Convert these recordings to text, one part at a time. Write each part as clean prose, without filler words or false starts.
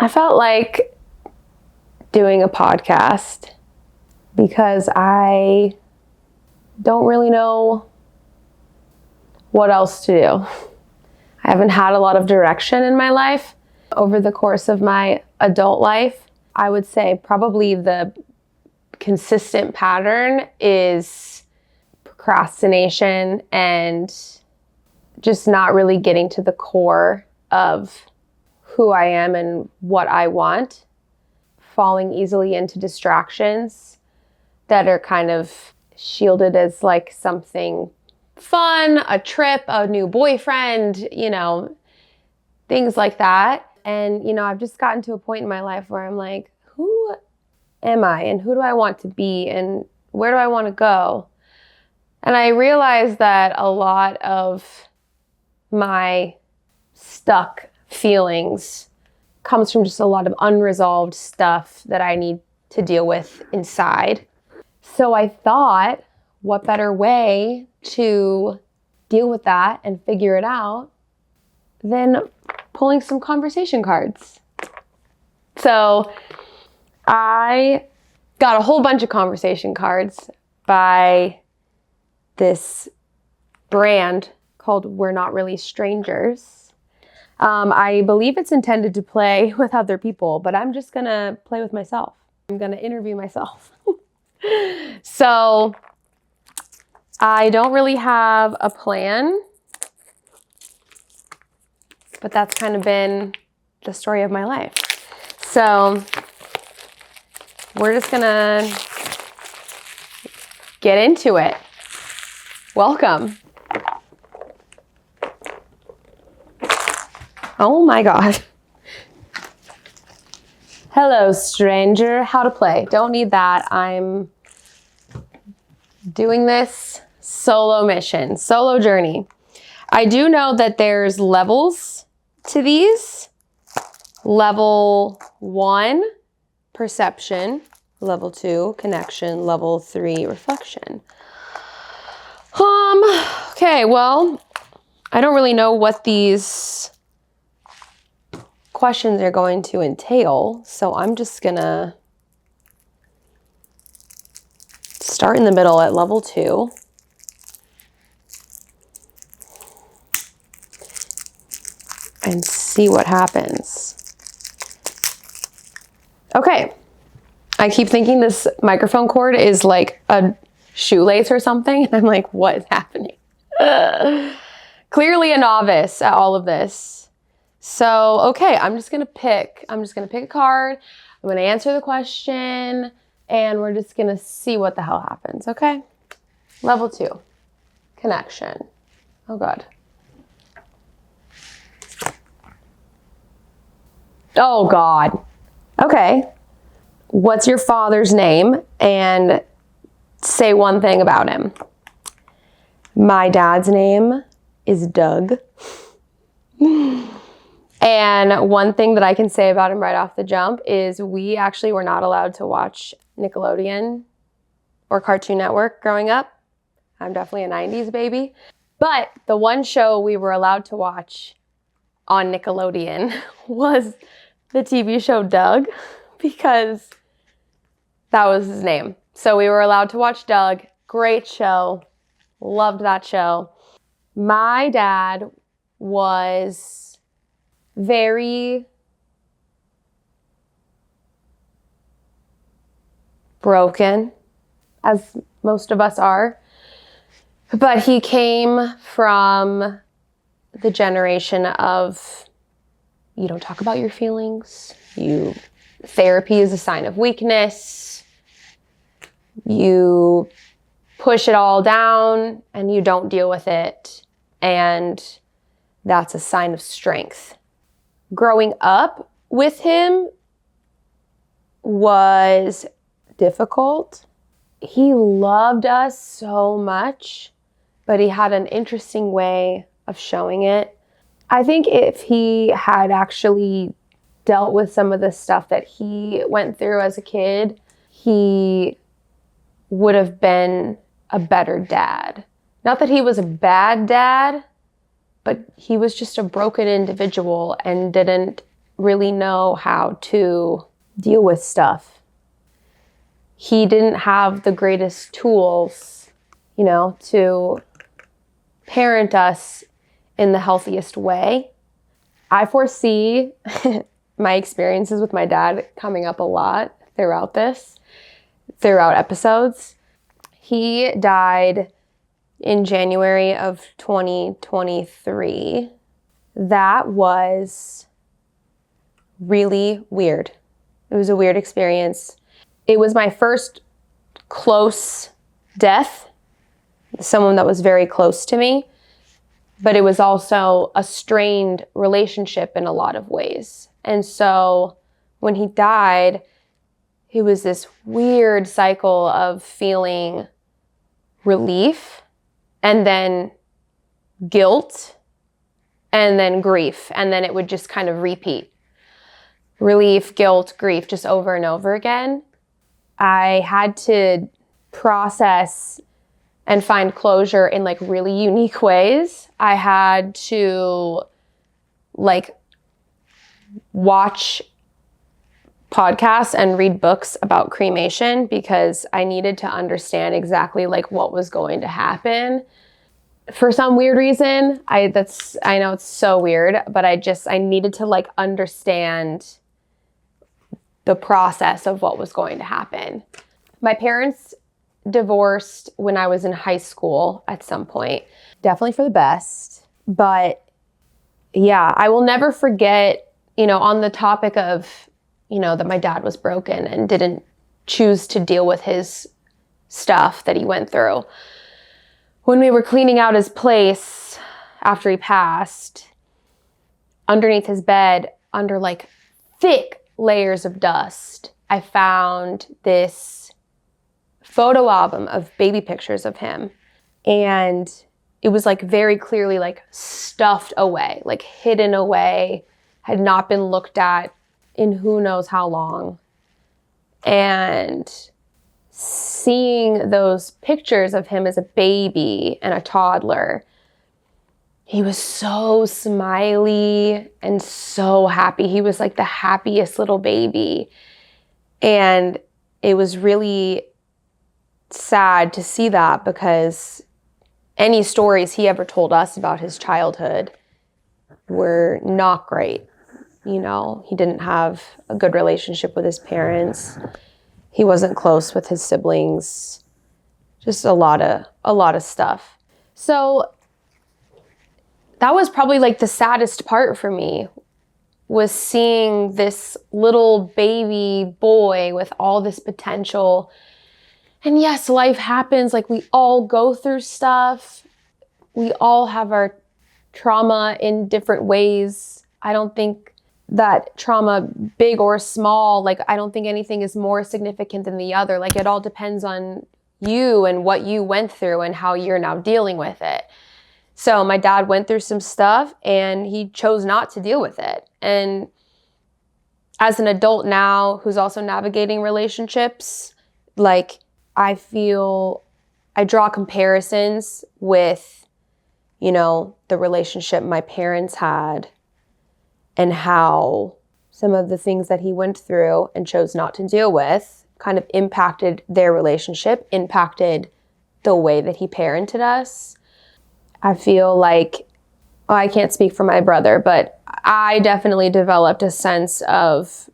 I felt like doing a podcast because I don't really know what else to do. I haven't had a lot of direction in my life. Over the course of my adult life, I would say probably the consistent pattern is procrastination and just not really getting to the core of who I am and what I want. Falling easily into distractions that are kind of shielded as like something fun, a trip, a new boyfriend, things like that. And, I've just gotten to a point in my life where I'm like, who am I and who do I want to be and where do I want to go? And I realized that a lot of my stuck feelings comes from just a lot of unresolved stuff that I need to deal with inside. So I thought, what better way to deal with that and figure it out than pulling some conversation cards. So I got a whole bunch of conversation cards by this brand called We're Not Really Strangers. I believe it's intended to play with other people, but I'm just gonna play with myself. I'm gonna interview myself. So I don't really have a plan, but that's kind of been the story of my life. So we're just gonna get into it. Welcome. Oh my God. Hello, stranger. How to play. Don't need that. I'm doing this solo mission, solo journey. I do know that there's levels to these. Level 1, perception. Level 2, connection. Level 3, reflection. Okay, well, I don't really know what these questions are going to entail, so I'm just gonna start in the middle at level 2. And see what happens. Okay. I keep thinking this microphone cord is like a shoelace or something, and I'm like, what is happening? Clearly a novice at all of this. So, okay, I'm just gonna pick a card. I'm gonna answer the question, and we're just gonna see what the hell happens, okay? Level 2, connection. Oh God. Oh God. Okay. What's your father's name? And say one thing about him. My dad's name is Doug. And one thing that I can say about him right off the jump is we actually were not allowed to watch Nickelodeon or Cartoon Network growing up. I'm definitely a 90s baby. But the one show we were allowed to watch on Nickelodeon was the TV show Doug, because that was his name. So we were allowed to watch Doug. Great show. Loved that show. My dad was very broken, as most of us are. But he came from the generation of, you don't talk about your feelings. Therapy is a sign of weakness. You push it all down and you don't deal with it. And that's a sign of strength. Growing up with him was difficult. He loved us so much, but he had an interesting way of showing it. I think if he had actually dealt with some of the stuff that he went through as a kid, he would have been a better dad. Not that he was a bad dad, but he was just a broken individual and didn't really know how to deal with stuff. He didn't have the greatest tools, to parent us in the healthiest way. I foresee my experiences with my dad coming up a lot throughout episodes. He died in January of 2023. That was really weird. It was a weird experience. It was my first close death, someone that was very close to me, but it was also a strained relationship in a lot of ways. And so when he died, it was this weird cycle of feeling relief and then guilt and then grief. And then it would just kind of repeat. Relief, guilt, grief, just over and over again. I had to process and find closure in like really unique ways. I had to like watch podcasts and read books about cremation because I needed to understand exactly like what was going to happen. For some weird reason, I know it's so weird, but I needed to like understand the process of what was going to happen. My parents divorced when I was in high school at some point. Definitely for the best. But yeah, I will never forget, on the topic of, that my dad was broken and didn't choose to deal with his stuff that he went through. When we were cleaning out his place after he passed, underneath his bed, under like thick layers of dust, I found this photo album of baby pictures of him. And it was like very clearly like stuffed away, like hidden away, had not been looked at in who knows how long. And seeing those pictures of him as a baby and a toddler, he was so smiley and so happy. He was like the happiest little baby. And it was really sad to see that because any stories he ever told us about his childhood were not great. He didn't have a good relationship with his parents. He wasn't close with his siblings. Just a lot of stuff. So that was probably like the saddest part for me, was seeing this little baby boy with all this potential. And yes, life happens. Like we all go through stuff. We all have our trauma in different ways. I don't think that trauma, big or small, like I don't think anything is more significant than the other. Like it all depends on you and what you went through and how you're now dealing with it. So my dad went through some stuff and he chose not to deal with it. And as an adult now who's also navigating relationships, like I draw comparisons with, the relationship my parents had and how some of the things that he went through and chose not to deal with kind of impacted their relationship, impacted the way that he parented us. I feel like, I can't speak for my brother, but I definitely developed a sense of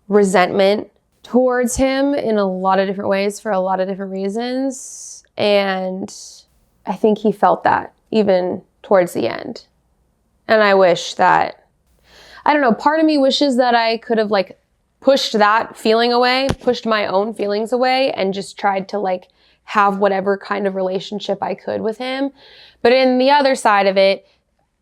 resentment towards him in a lot of different ways for a lot of different reasons. And I think he felt that even towards the end. And I wish that, part of me wishes that I could have like pushed that feeling away, pushed my own feelings away and just tried to like have whatever kind of relationship I could with him. But in the other side of it,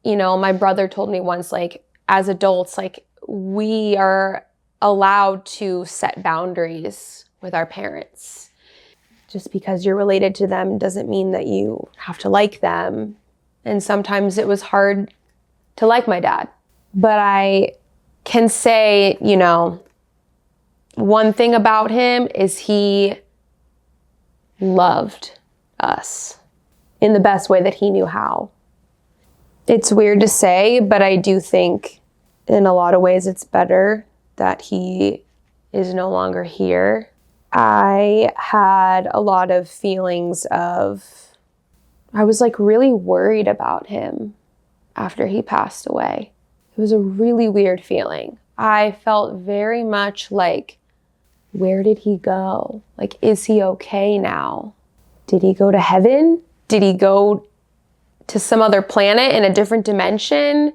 my brother told me once, like as adults, like we are allowed to set boundaries with our parents. Just because you're related to them doesn't mean that you have to like them. And sometimes it was hard to like my dad. But I can say, one thing about him is he loved us in the best way that he knew how. It's weird to say, but I do think in a lot of ways, it's better that he is no longer here. I had a lot of feelings I was like really worried about him after he passed away. It was a really weird feeling. I felt very much like, where did he go? Like, is he okay now? Did he go to heaven? Did he go to some other planet in a different dimension?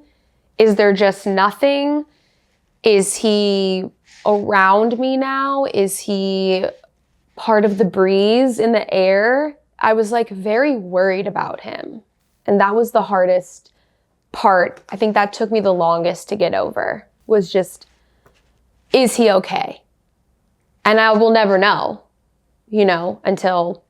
Is there just nothing? Is he around me now? Is he part of the breeze in the air? I was like very worried about him. And that was the hardest part. I think that took me the longest to get over, was just, is he okay? And I will never know, until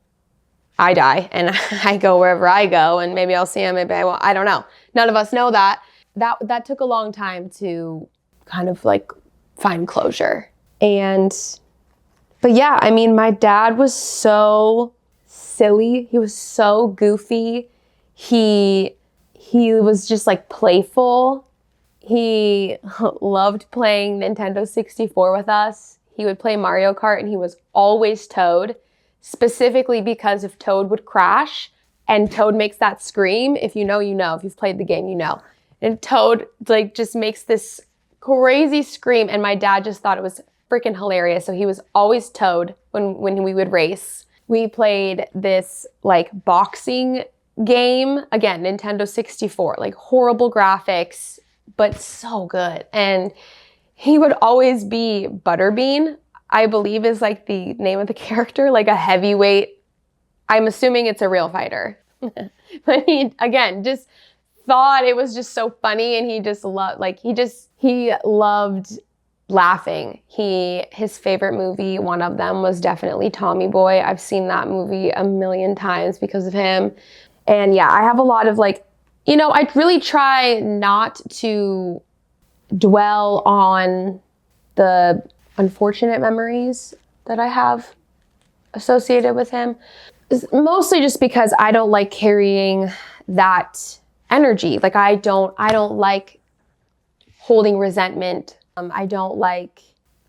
I die and I go wherever I go, and maybe I'll see him, maybe I won't. I don't know. None of us know that. That took a long time to kind of like find closure. But yeah, I mean, my dad was so silly. He was so goofy. He was just like playful. He loved playing Nintendo 64 with us. He would play Mario Kart and he was always Toad, specifically because if Toad would crash, and Toad makes that scream, if you know, you know. If you've played the game, you know. And Toad like just makes this crazy scream, and my dad just thought it was freaking hilarious. So he was always Toad when we would race. We played this like boxing game, again, Nintendo 64, like horrible graphics, but so good. And he would always be Butterbean, I believe is like the name of the character, like a heavyweight. I'm assuming it's a real fighter. But he, again, just thought it was just so funny, and he just loved, he loved laughing. His favorite movie, one of them, was definitely Tommy Boy. I've seen that movie a million times because of him. And yeah, I have a lot of I really try not to dwell on the unfortunate memories that I have associated with him. Mostly just because I don't like carrying that energy. Like I don't like holding resentment. I don't like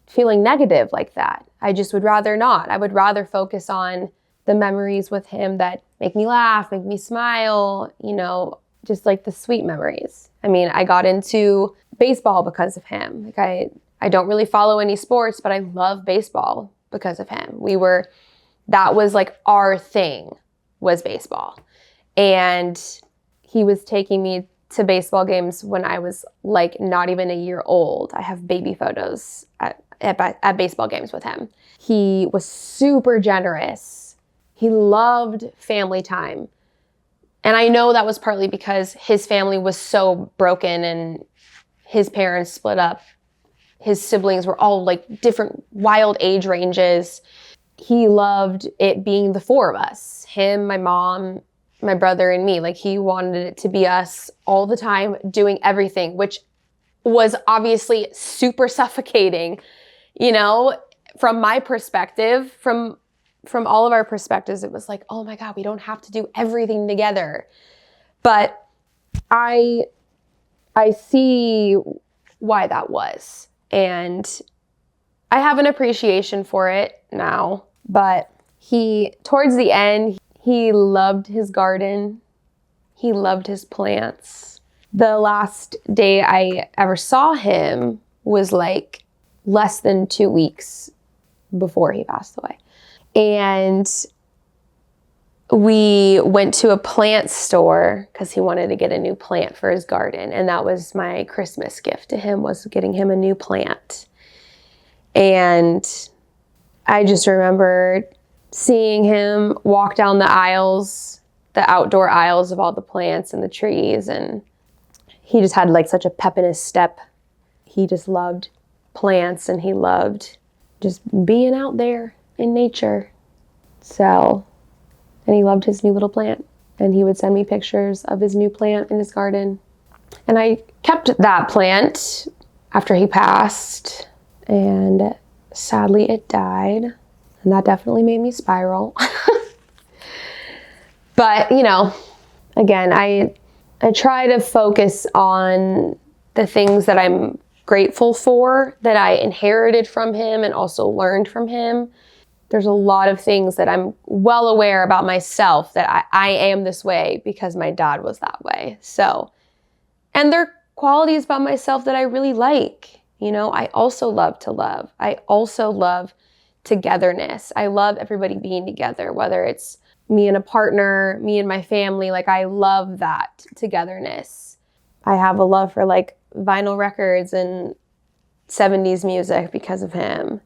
feeling negative like that. I just would rather not. I would rather focus on the memories with him that make me laugh, make me smile, just like the sweet memories. I mean, I got into baseball because of him. Like I don't really follow any sports, but I love baseball because of him. That was like our thing, was baseball. And he was taking me to baseball games when I was like not even a year old. I have baby photos at baseball games with him. He was super generous. He loved family time. And I know that was partly because his family was so broken and his parents split up. His siblings were all like different wild age ranges. He loved it being the four of us, him, my mom, my brother, and me. Like he wanted it to be us all the time doing everything, which was obviously super suffocating, from my perspective, from all of our perspectives. It was like, oh my God, we don't have to do everything together. But I see why that was. And I have an appreciation for it now. But towards the end, he loved his garden. He loved his plants. The last day I ever saw him was like less than 2 weeks before he passed away. And we went to a plant store because he wanted to get a new plant for his garden. And that was my Christmas gift to him, was getting him a new plant. And I just remember seeing him walk down the aisles, the outdoor aisles of all the plants and the trees. And he just had like such a pep in his step. He just loved plants, and he loved just being out there in nature. And he loved his new little plant, and he would send me pictures of his new plant in his garden. And I kept that plant after he passed, and sadly it died, and that definitely made me spiral. But, again, I try to focus on the things that I'm grateful for that I inherited from him and also learned from him. There's a lot of things that I'm well aware about myself that I am this way because my dad was that way. So, and there are qualities about myself that I really like. You know, I also love to love. I also love togetherness. I love everybody being together, whether it's me and a partner, me and my family. Like, I love that togetherness. I have a love for like vinyl records and 70s music because of him.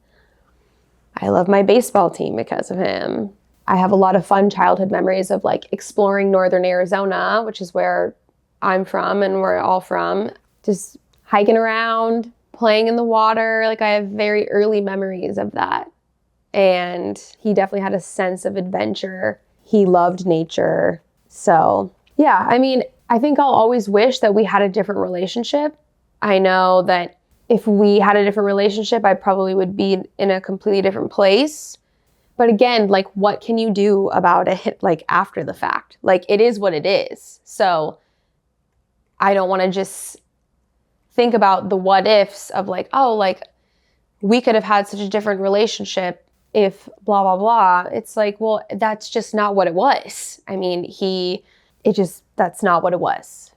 I love my baseball team because of him. I have a lot of fun childhood memories of like exploring northern Arizona, which is where I'm from and we're all from. Just hiking around, playing in the water. Like, I have very early memories of that. And he definitely had a sense of adventure. He loved nature. So yeah, I mean, I think I'll always wish that we had a different relationship. I know that if we had a different relationship, I probably would be in a completely different place. But again, like, what can you do about it, like, after the fact? Like, it is what it is. So I don't want to just think about the what ifs of like, oh, like, we could have had such a different relationship if blah, blah, blah. It's like, well, that's just not what it was. I mean, that's not what it was.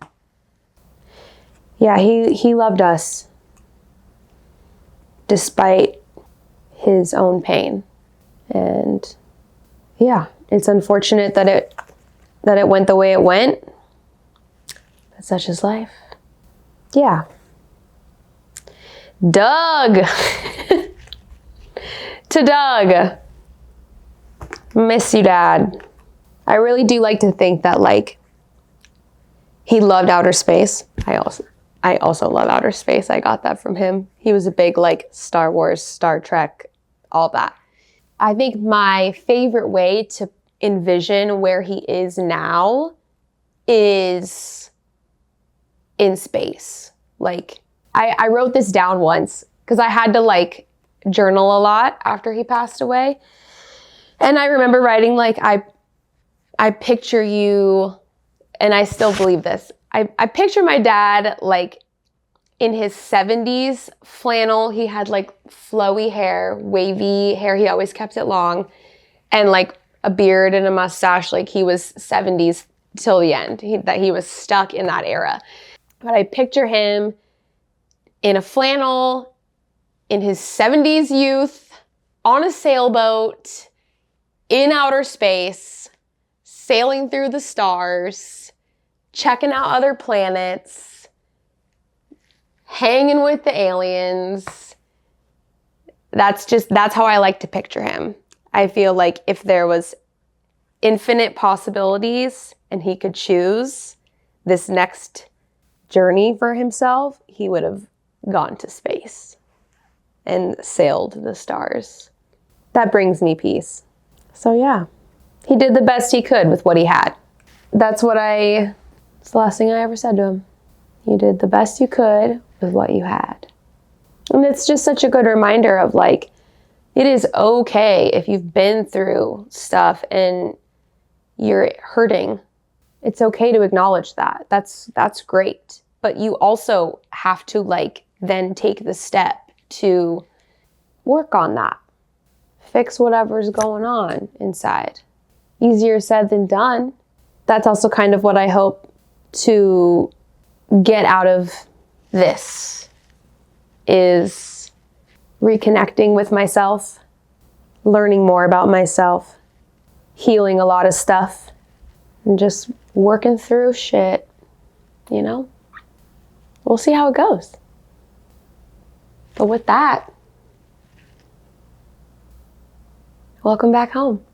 Yeah, he loved us despite his own pain. And yeah, it's unfortunate that it went the way it went. But such is life. Yeah. Doug. To Doug. Miss you, Dad. I really do like to think that like he loved outer space. I also love outer space. I got that from him. He was a big like Star Wars, Star Trek, all that. I think my favorite way to envision where he is now is in space. Like, I wrote this down once because I had to like journal a lot after he passed away. And I remember writing like, I picture you, and I still believe this. I picture my dad like in his 70s flannel. He had like flowy hair, wavy hair. He always kept it long, and like a beard and a mustache. Like, he was 70s till the end. He was stuck in that era. But I picture him in a flannel in his 70s youth on a sailboat in outer space, sailing through the stars, checking out other planets, hanging with the aliens. That's how I like to picture him. I feel like if there was infinite possibilities and he could choose this next journey for himself, he would have gone to space and sailed the stars. That brings me peace. So yeah, he did the best he could with what he had. It's the last thing I ever said to him. You did the best you could with what you had. And it's just such a good reminder of like, it is okay if you've been through stuff and you're hurting. It's okay to acknowledge that. That's great. But you also have to like then take the step to work on that. Fix whatever's going on inside. Easier said than done. That's also kind of what I hope to get out of this, is reconnecting with myself, learning more about myself, healing a lot of stuff, and just working through shit, you know? We'll see how it goes. But with that, welcome back home.